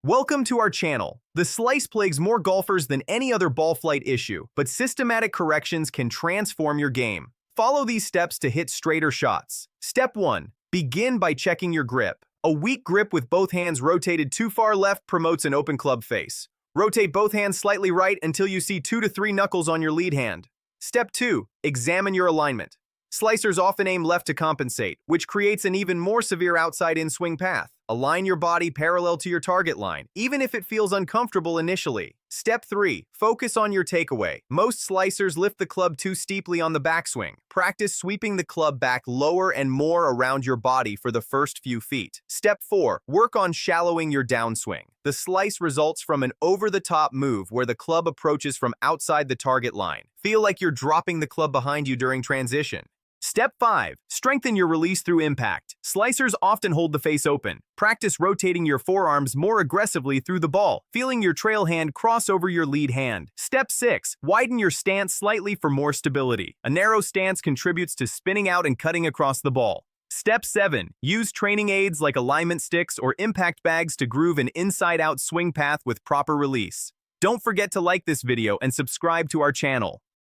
Welcome to our channel. The slice plagues more golfers than any other ball flight issue, but systematic corrections can transform your game. Follow these steps to hit straighter shots. Step 1. Begin by checking your grip. A weak grip with both hands rotated too far left promotes an open club face. Rotate both hands slightly right until you see 2 to 3 knuckles on your lead hand. Step 2. Examine your alignment. Slicers often aim left to compensate, which creates an even more severe outside-in swing path. Align your body parallel to your target line, even if it feels uncomfortable initially. Step 3. Focus on your takeaway. Most slicers lift the club too steeply on the backswing. Practice sweeping the club back lower and more around your body for the first few feet. Step 4. Work on shallowing your downswing. The slice results from an over-the-top move where the club approaches from outside the target line. Feel like you're dropping the club behind you during transition. Step 5. Strengthen your release through impact. Slicers often hold the face open. Practice rotating your forearms more aggressively through the ball, feeling your trail hand cross over your lead hand. Step 6. Widen your stance slightly for more stability. A narrow stance contributes to spinning out and cutting across the ball. Step 7. Use training aids like alignment sticks or impact bags to groove an inside-out swing path with proper release. Don't forget to like this video and subscribe to our channel.